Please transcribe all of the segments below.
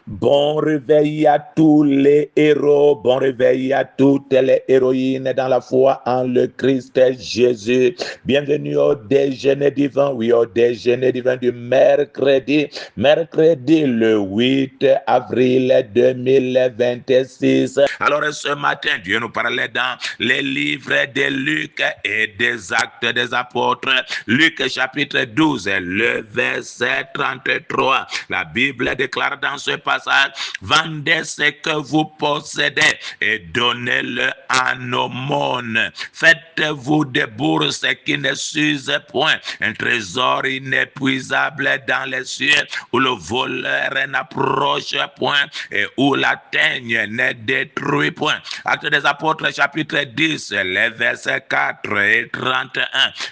Bon réveil à tous les héros, bon réveil à toutes les héroïnes dans la foi en le Christ Jésus. Bienvenue au déjeuner divin, oui, au déjeuner divin du mercredi le 8 avril 2026. Alors ce matin, Dieu nous parlait dans les livres de Luc et des Actes des Apôtres. Luc chapitre 12, le verset 33. La Bible déclare dans ce passage: vendez ce que vous possédez et donnez-le en aumône. Faites-vous des bourses qui ne s'usent point, un trésor inépuisable dans les cieux, où le voleur n'approche point et où la teigne ne détruit point. Actes des Apôtres chapitre 10, les versets 4 et 31.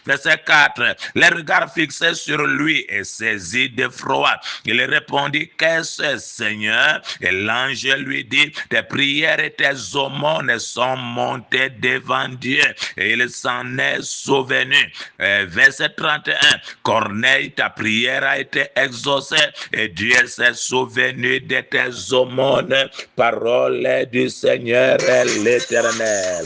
Verset 4, les regards fixés sur lui et saisi d'effroi, il répondit: qu'est-ce, Seigneur? Et l'ange lui dit: tes prières et tes aumônes sont montées devant Dieu, et il s'en est souvenu. Verset 31, Corneille, ta prière a été exaucée et Dieu s'est souvenu de tes aumônes. Parole du Seigneur l'Éternel.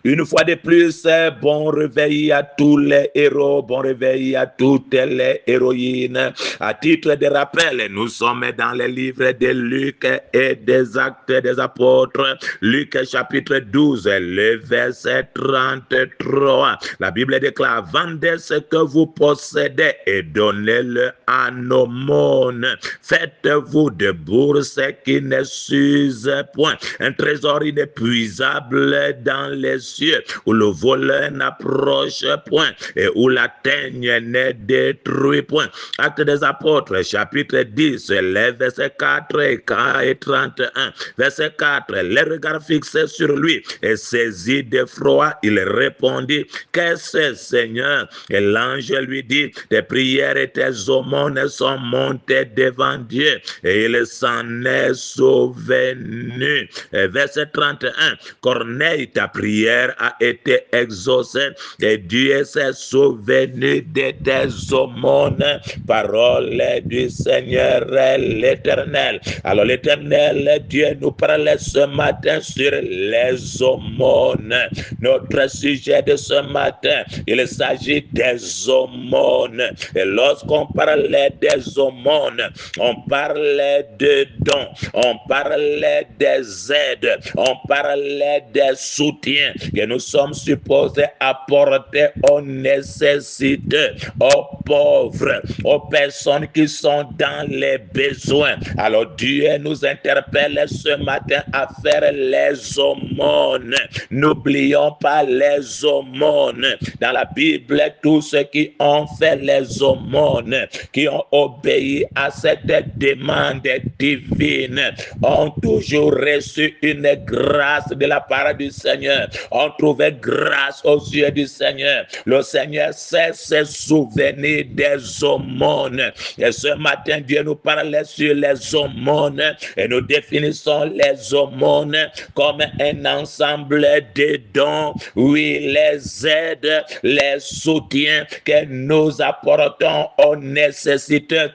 Une fois de plus, bon réveil à tous les héros, bon réveil à toutes les héroïnes. À titre de rappel, nous sommes dans les livres de Luc et des Actes des Apôtres. Luc chapitre 12, le verset 33. La Bible déclare: vendez ce que vous possédez et donnez-le en aumône. Faites-vous de bourses qui ne s'usent point, un trésor inépuisable dans les cieux, où le voleur n'approche point et où la teigne ne détruit point. Actes des Apôtres, chapitre 10, les versets 4 et 31. Verset 4, les regards fixés sur lui et saisi d'effroi, il répondit: qu'est-ce, Seigneur? Et l'ange lui dit: tes prières et tes aumônes sont montées devant Dieu, et il s'en est souvenu. Verset 31, Corneille, ta prière a été exaucée et Dieu s'est souvenu de tes aumônes. Parole du Seigneur l'Éternel. Alors l'Éternel Dieu nous parle ce matin sur les aumônes. Notre sujet de ce matin, il s'agit des aumônes. Et lorsqu'on parlait des aumônes, on parlait de dons, on parlait des aides, on parlait des soutiens que nous sommes supposés apporter aux nécessités, aux pauvres, aux personnes qui sont dans les besoins. Alors Dieu nous interpelle ce matin à faire les aumônes. N'oublions pas les aumônes. Dans la Bible, tous ceux qui ont fait les aumônes, qui ont obéi à cette demande divine, ont toujours reçu une grâce de la part du Seigneur, ont trouvé grâce aux yeux du Seigneur. Le Seigneur sait se souvenir des aumônes. Et ce matin, Dieu nous parlait sur les aumônes et nous définissons les aumônes comme un ensemble de dons, oui, les aides, les soutiens que nous apportons aux nécessiteux,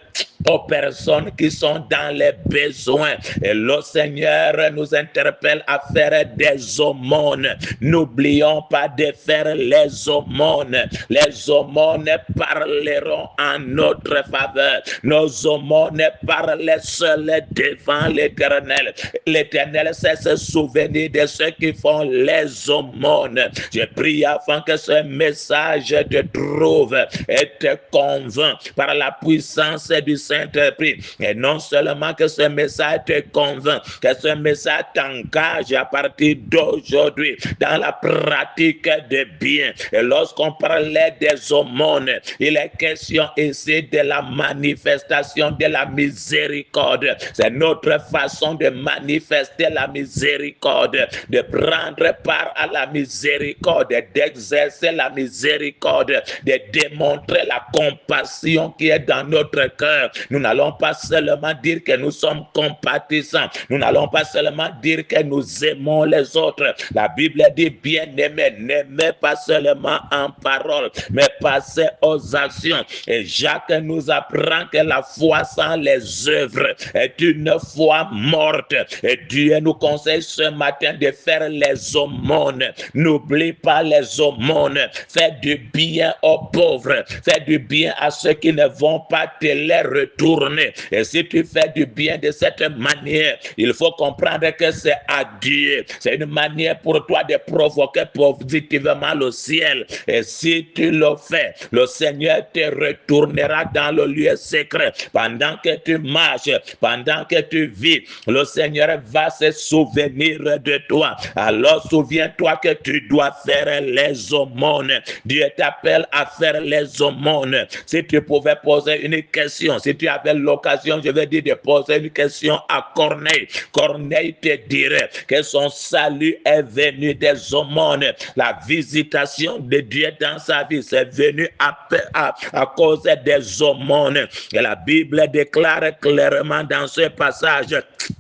aux personnes qui sont dans les besoins. Et le Seigneur nous interpelle à faire des aumônes. N'oublions pas de faire les aumônes. Les aumônes parleront en notre faveur. Nos aumônes parlent seuls devant l'Éternel. L'Éternel sait se souvenir de ceux qui font les aumônes. Je prie afin que ce message te trouve et te convainc par la puissance du Saint-Esprit. Et non seulement que ce message te convainc, que ce message t'engage à partir d'aujourd'hui dans la pratique de bien. Et lorsqu'on parlait des aumônes, il est question ici de la manifestation de la miséricorde. C'est notre façon de manifester la miséricorde, de prendre part à la miséricorde, d'exercer la miséricorde, de démontrer la compassion qui est dans notre cœur Nous n'allons pas seulement dire que nous sommes compatissants. Nous n'allons pas seulement dire que nous aimons les autres. La Bible dit, bien-aimés, n'aimez pas seulement en parole, mais passez aux actions. Et Jacques nous apprend que la foi sans les œuvres est une foi morte. Et Dieu nous conseille ce matin de faire les aumônes. N'oublie pas les aumônes. Fais du bien aux pauvres. Fais du bien à ceux qui ne vont pas te les retourner. Et si tu fais du bien de cette manière, il faut comprendre que c'est à Dieu. C'est une manière pour toi de provoquer positivement le ciel. Et si tu le fais, le Seigneur te retournera dans le lieu secret. Pendant que tu marches, pendant que tu vis, le Seigneur va se souvenir de toi. Alors souviens-toi que tu dois faire les aumônes. Dieu t'appelle à faire les aumônes. Si tu pouvais poser une question, si tu avais l'occasion, je vais dire de poser une question à Corneille. Corneille te dirait que son salut est venu des aumônes. La visitation de Dieu dans sa vie, c'est venu à cause des aumônes. Et la Bible déclare clairement dans ce passage,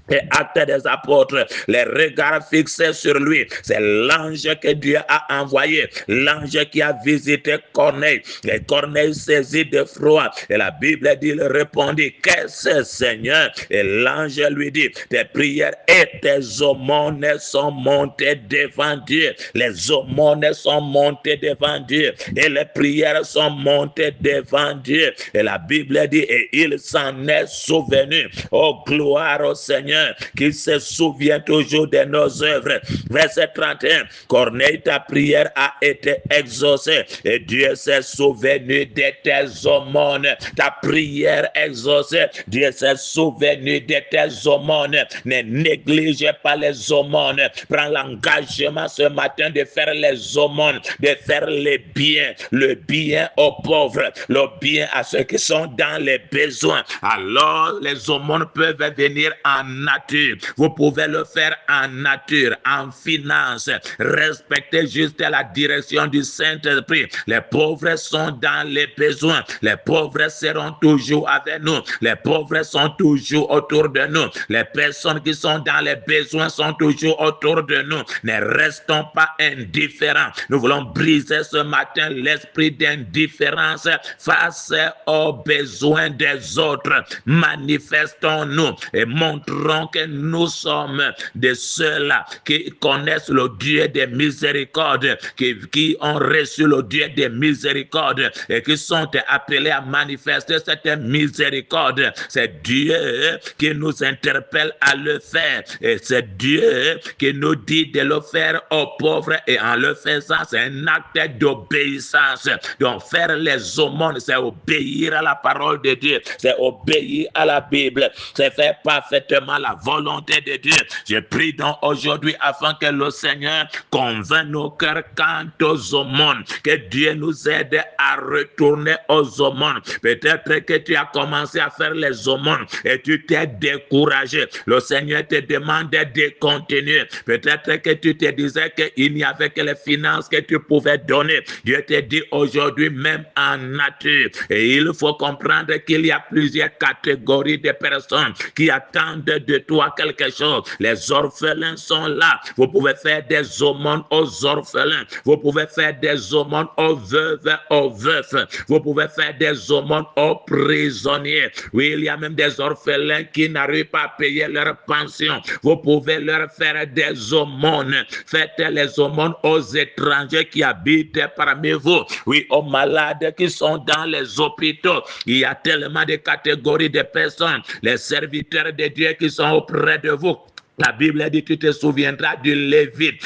les Actes des Apôtres, les regards fixés sur lui, c'est l'ange que Dieu a envoyé, l'ange qui a visité Corneille. Et Corneille saisit de froid. Et la Bible dit, il répondit, qu'est-ce Seigneur? Et l'ange lui dit, tes prières et tes aumônes sont montées devant Dieu. Les aumônes sont montées devant Dieu. Et les prières sont montées devant Dieu. Et la Bible dit, et il s'en est souvenu. Oh, gloire au Seigneur, qui se souvient toujours de nos œuvres. Verset 31, Corneille, ta prière a été exaucée. Et Dieu s'est souvenu de tes aumônes. Ta prière exaucée, Dieu s'est souvenu de tes aumônes. Ne négligez pas les aumônes. Prends l'engagement ce matin de faire les aumônes, de faire le bien aux pauvres, le bien à ceux qui sont dans les besoins. Alors les aumônes peuvent venir en nature. Vous pouvez le faire en nature, en finance. Respectez juste la direction du Saint-Esprit. Les pauvres sont dans les besoins. Les pauvres seront toujours avec nous. Les pauvres sont toujours autour de nous. Les personnes qui sont dans les besoins sont toujours autour de nous. Ne restons pas indifférents. Nous voulons briser ce matin l'esprit d'indifférence face aux besoins des autres. Manifestons-nous et montrons que nous sommes de ceux-là qui connaissent le Dieu des miséricordes, qui ont reçu le Dieu des miséricordes et qui sont appelés à manifester cette miséricorde. C'est Dieu qui nous interpelle à le faire et c'est Dieu qui nous dit de le faire aux pauvres et en le faisant, c'est un acte d'obéissance. Donc faire les aumônes, c'est obéir à la parole de Dieu, c'est obéir à la Bible, c'est faire parfaitement la volonté de Dieu. Je prie donc aujourd'hui afin que le Seigneur convainc nos cœurs quant aux aumônes, que Dieu nous aide à retourner aux aumônes. Peut-être que tu as commencé à faire les aumônes et tu t'es découragé. Le Seigneur te demande de continuer. Peut-être que tu te disais qu'il n'y avait que les finances que tu pouvais donner. Dieu te dit aujourd'hui, même en nature. Et il faut comprendre qu'il y a plusieurs catégories de personnes qui attendent de toi quelque chose. Les orphelins sont là. Vous pouvez faire des aumônes aux orphelins. Vous pouvez faire des aumônes aux veuves, aux veufs. Vous pouvez faire des aumônes aux prisonniers. Oui, il y a même des orphelins qui n'arrivent pas à payer leur pension. Vous pouvez leur faire des aumônes. Faites les aumônes aux étrangers qui habitent parmi vous. Oui, aux malades qui sont dans les hôpitaux. Il y a tellement de catégories de personnes. Les serviteurs de Dieu qui sont auprès de vous. La Bible dit, tu te souviendras du Lévite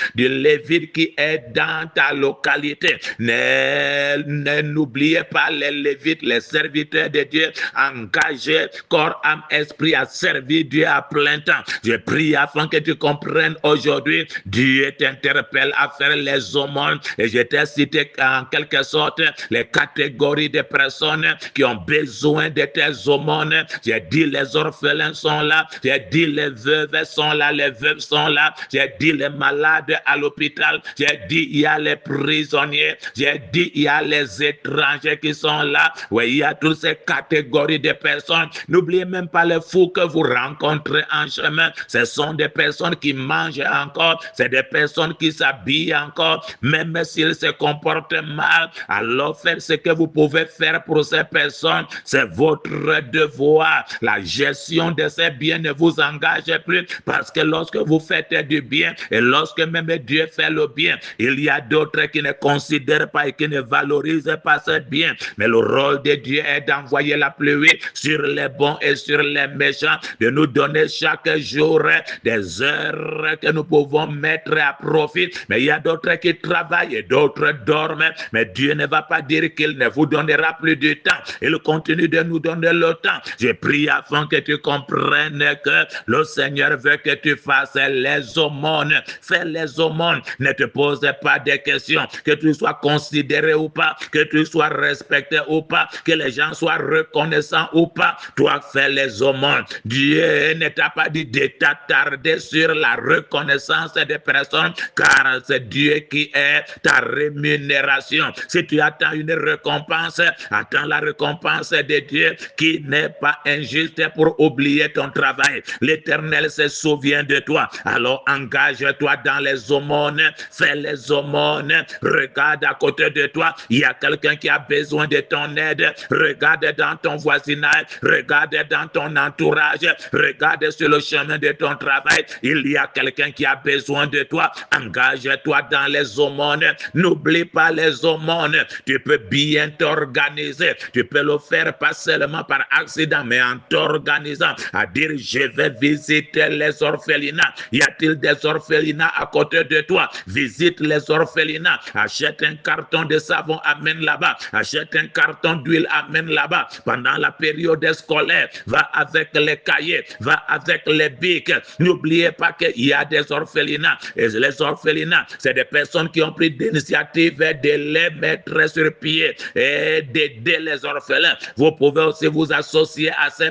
qui est dans ta localité. N'oubliez pas les Lévites, les serviteurs de Dieu, engagés, corps, âme, esprit, à servir Dieu à plein temps. Je prie afin que tu comprennes aujourd'hui, Dieu t'interpelle à faire les aumônes. Et je t'ai cité en quelque sorte les catégories de personnes qui ont besoin de tes aumônes. J'ai dit les orphelins sont là, j'ai dit les veuves sont là. là, les veuves sont là, j'ai dit les malades à l'hôpital, j'ai dit il y a les prisonniers, j'ai dit il y a les étrangers qui sont là, oui, il y a toutes ces catégories de personnes. N'oubliez même pas les fous que vous rencontrez en chemin, ce sont des personnes qui mangent encore, c'est des personnes qui s'habillent encore, même s'ils se comportent mal, alors faites ce que vous pouvez faire pour ces personnes, c'est votre devoir. La gestion de ces biens ne vous engage plus, parce que lorsque vous faites du bien et lorsque même Dieu fait le bien, il y a d'autres qui ne considèrent pas et qui ne valorisent pas ce bien. Mais le rôle de Dieu est d'envoyer la pluie sur les bons et sur les méchants, de nous donner chaque jour des heures que nous pouvons mettre à profit. Mais il y a d'autres qui travaillent et d'autres dorment. Mais Dieu ne va pas dire qu'il ne vous donnera plus du temps. Il continue de nous donner le temps. Je prie afin que tu comprennes que le Seigneur veut que tu fasses les aumônes. Fais les aumônes. Ne te pose pas de questions. Que tu sois considéré ou pas, que tu sois respecté ou pas, que les gens soient reconnaissants ou pas. Toi, fais les aumônes. Dieu ne t'a pas dit de t'attarder sur la reconnaissance des personnes, car c'est Dieu qui est ta rémunération. Si tu attends une récompense, attends la récompense de Dieu qui n'est pas injuste pour oublier ton travail. L'Éternel se souvient de toi. Alors engage-toi dans les aumônes, fais les aumônes. Regarde à côté de toi, il y a quelqu'un qui a besoin de ton aide. Regarde dans ton voisinage, regarde dans ton entourage, regarde sur le chemin de ton travail, il y a quelqu'un qui a besoin de toi. Engage-toi dans les aumônes. N'oublie pas les aumônes. Tu peux bien t'organiser. Tu peux le faire pas seulement par accident, mais en t'organisant. À dire, je vais visiter les orphelinats. Y a-t-il des orphelinats à côté de toi? Visite les orphelinats. Achète un carton de savon, amène là-bas. Achète un carton d'huile, amène là-bas. Pendant la période scolaire, va avec les cahiers, va avec les bics. N'oubliez pas qu'il y a des orphelinats. Et les orphelinats, c'est des personnes qui ont pris l'initiative de les mettre sur pied et d'aider les orphelins. Vous pouvez aussi vous associer à ces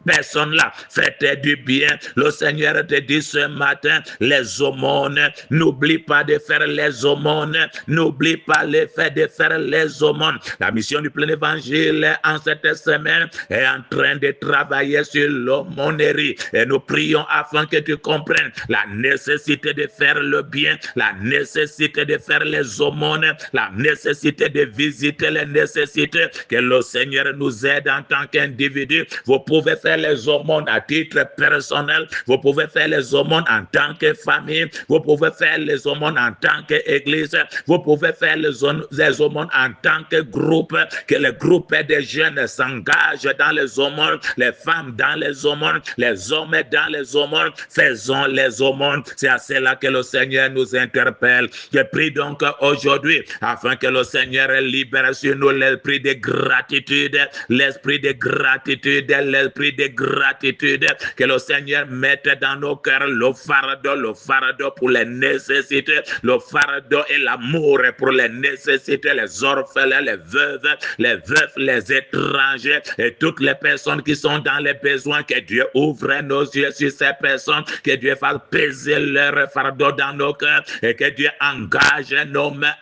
personne-là, faites du bien. Le Seigneur te dit ce matin, les aumônes, n'oublie pas de faire les aumônes, n'oublie pas le fait de faire les aumônes. La mission du plein évangile en cette semaine est en train de travailler sur l'aumônerie et nous prions afin que tu comprennes la nécessité de faire le bien, la nécessité de faire les aumônes, la nécessité de visiter les nécessités, que le Seigneur nous aide en tant qu'individu. Vous pouvez faire les aumônes à titre personnel, vous pouvez faire les aumônes en tant que famille, vous pouvez faire les aumônes en tant qu'église, vous pouvez faire les aumônes en tant que groupe, que le groupe des jeunes s'engagent dans les aumônes, les femmes dans les aumônes, les hommes dans les aumônes. Faisons les aumônes. C'est à cela que le Seigneur nous interpelle. Je prie donc aujourd'hui afin que le Seigneur libère sur nous l'esprit de gratitude, l'esprit de gratitude, l'esprit de gratitude, que le Seigneur mette dans nos cœurs le fardeau pour les nécessités, le fardeau et l'amour pour les nécessités, les orphelins, les veuves, les étrangers et toutes les personnes qui sont dans les besoins. Que Dieu ouvre nos yeux sur ces personnes, que Dieu fasse peser leur fardeau dans nos cœurs et que Dieu engage nos mains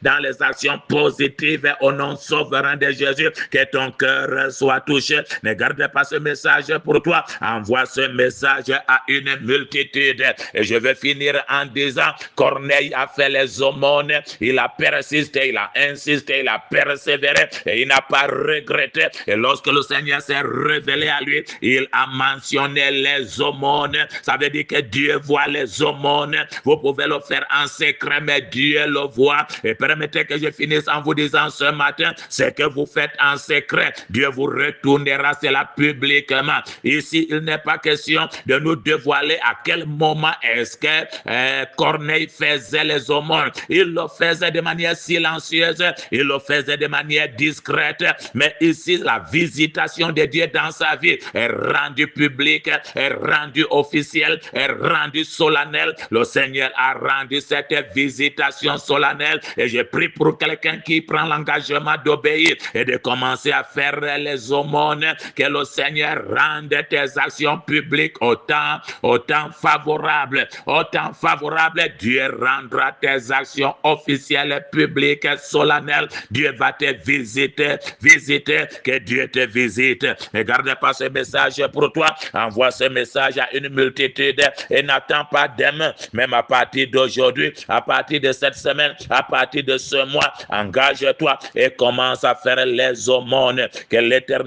dans les actions positives au nom souverain de Jésus. Que ton cœur soit touché. Ne garde pas ce message pour toi. Envoie ce message à une multitude. Et je vais finir en disant, Corneille a fait les aumônes. Il a persisté, il a insisté, il a persévéré et il n'a pas regretté. Et lorsque le Seigneur s'est révélé à lui, il a mentionné les aumônes. Ça veut dire que Dieu voit les aumônes. Vous pouvez le faire en secret, mais Dieu le voit. Et permettez que je finisse en vous disant ce matin, ce que vous faites en secret, Dieu vous retournera cela publiquement. Ici, il n'est pas question de nous dévoiler à quel moment est-ce que Corneille faisait les aumônes. Il le faisait de manière silencieuse, il le faisait de manière discrète, mais ici, la visitation de Dieu dans sa vie est rendue publique, est rendue officielle, est rendue solennelle. Le Seigneur a rendu cette visitation solennelle et je prie pour quelqu'un qui prend l'engagement d'obéir et de commencer à faire les aumônes que le Seigneur rende tes actions publiques autant favorable. Dieu rendra tes actions officielles, publiques, solennelles. Dieu va te visiter, que Dieu te visite. Ne garde pas ce message pour toi. Envoie ce message à une multitude et n'attends pas demain, même à partir d'aujourd'hui, à partir de cette semaine, à partir de ce mois. Engage-toi et commence à faire les aumônes que l'Éternel